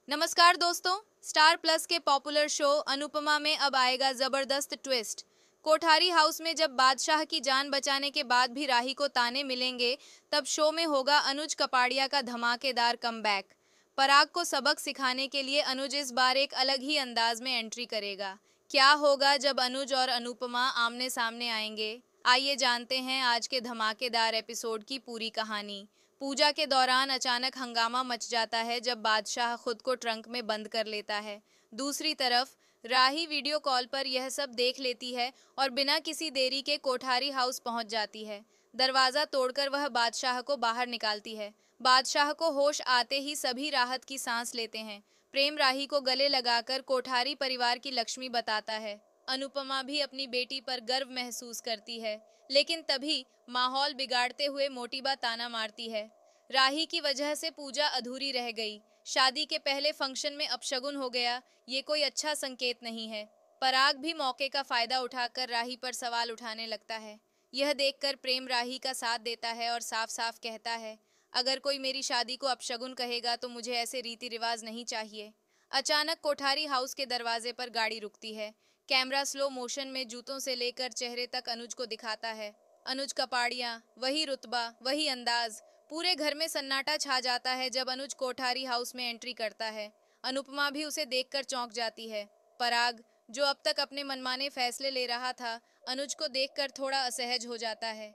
नमस्कार दोस्तों। Star plus के पॉपुलर शो अनुपमा में अब आएगा जबरदस्त ट्विस्ट। कोठारी हाउस में जब बादशाह की जान बचाने के बाद भी राही को ताने मिलेंगे, तब शो में होगा अनुज कपाड़िया का धमाकेदार कमबैक। पराग को सबक सिखाने के लिए अनुज इस बार एक अलग ही अंदाज में एंट्री करेगा। क्या होगा जब अनुज और अनुपमा आमने सामने आएंगे? आइए जानते हैं आज के धमाकेदार एपिसोड की पूरी कहानी। पूजा के दौरान अचानक हंगामा मच जाता है जब बादशाह खुद को ट्रंक में बंद कर लेता है। दूसरी तरफ राही वीडियो कॉल पर यह सब देख लेती है और बिना किसी देरी के कोठारी हाउस पहुंच जाती है। दरवाजा तोड़कर वह बादशाह को बाहर निकालती है। बादशाह को होश आते ही सभी राहत की सांस लेते हैं। प्रेम राही को गले लगाकर कोठारी परिवार की लक्ष्मी बताता है। अनुपमा भी अपनी बेटी पर गर्व महसूस करती है, लेकिन तभी माहौल बिगाड़ते हुए मोटीबा ताना मारती है। राही की वजह से पूजा अधूरी रह गई। शादी के पहले फंक्शन में अपशगुन हो गया। ये कोई अच्छा संकेत नहीं है। पराग भी मौके का फायदा उठाकर राही पर सवाल उठाने लगता है। यह देखकर प्रेम राही का साथ देता है और साफ साफ कहता है, अगर कोई मेरी शादी को अपशगुन कहेगा तो मुझे ऐसे रीति रिवाज नहीं चाहिए। अचानक कोठारी हाउस के दरवाजे पर गाड़ी रुकती है। कैमरा स्लो मोशन में जूतों से लेकर चेहरे तक अनुज को दिखाता है। अनुज कपाड़िया, वही रुतबा, वही अंदाज। पूरे घर में सन्नाटा छा जाता है जब अनुज कोठारी हाउस में एंट्री करता है। अनुपमा भी उसे देखकर चौंक जाती है। पराग, जो अब तक अपने मनमाने फैसले ले रहा था, अनुज को देखकर थोड़ा असहज हो जाता है।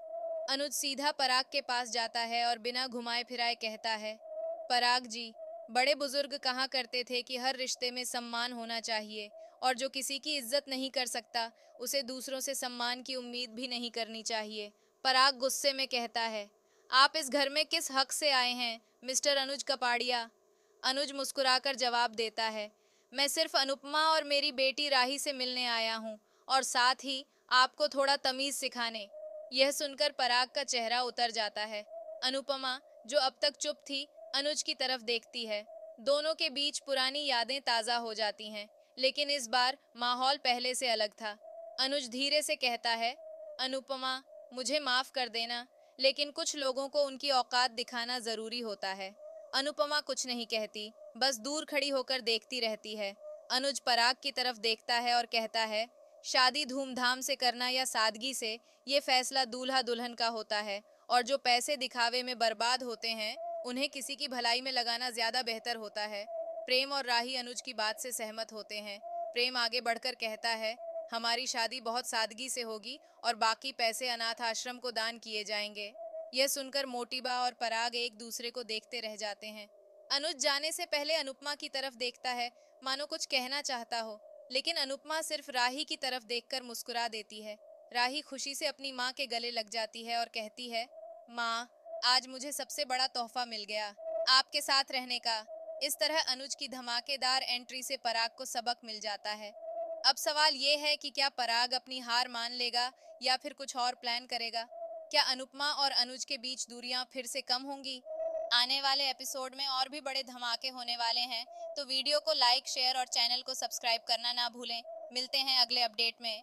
अनुज सीधा पराग के पास जाता है और बिना घुमाए फिराए कहता है, पराग जी, बड़े बुजुर्ग कहा करते थे कि हर रिश्ते में सम्मान होना चाहिए, और जो किसी की इज्जत नहीं कर सकता उसे दूसरों से सम्मान की उम्मीद भी नहीं करनी चाहिए। पराग गुस्से में कहता है, आप इस घर में किस हक से आए हैं मिस्टर अनुज कपाड़िया? अनुज मुस्कुराकर जवाब देता है, मैं सिर्फ अनुपमा और मेरी बेटी राही से मिलने आया हूँ, और साथ ही आपको थोड़ा तमीज सिखाने। यह सुनकर पराग का चेहरा उतर जाता है। अनुपमा, जो अब तक चुप थी, अनुज की तरफ देखती है। दोनों के बीच पुरानी यादें ताज़ा हो जाती हैं, लेकिन इस बार माहौल पहले से अलग था। अनुज धीरे से कहता है, अनुपमा, मुझे माफ कर देना, लेकिन कुछ लोगों को उनकी औकात दिखाना जरूरी होता है। अनुपमा कुछ नहीं कहती, बस दूर खड़ी होकर देखती रहती है। अनुज पराग की तरफ देखता है और कहता है, शादी धूमधाम से करना या सादगी से, ये फैसला दूल्हा दुल्हन का होता है, और जो पैसे दिखावे में बर्बाद होते हैं उन्हें किसी की भलाई में लगाना ज्यादा बेहतर होता है। प्रेम और राही अनुज की बात से सहमत होते हैं। प्रेम आगे बढ़कर कहता है, हमारी शादी बहुत सादगी से होगी और बाकी पैसे अनाथ आश्रम को दान किए जाएंगे। यह सुनकर मोटीबा और पराग एक दूसरे को देखते रह जाते हैं। अनुज जाने से पहले अनुपमा की तरफ देखता है, मानो कुछ कहना चाहता हो, लेकिन अनुपमा सिर्फ राही की तरफ देखकर मुस्कुरा देती है। राही खुशी से अपनी माँ के गले लग जाती है और कहती है, माँ, आज मुझे सबसे बड़ा तोहफा मिल गया, आपके साथ रहने का। इस तरह अनुज की धमाकेदार एंट्री से पराग को सबक मिल जाता है। अब सवाल ये है कि क्या पराग अपनी हार मान लेगा या फिर कुछ और प्लान करेगा? क्या अनुपमा और अनुज के बीच दूरियां फिर से कम होंगी? आने वाले एपिसोड में और भी बड़े धमाके होने वाले हैं, तो वीडियो को लाइक, शेयर और चैनल को सब्सक्राइब करना ना भूलें। मिलते हैं अगले अपडेट में।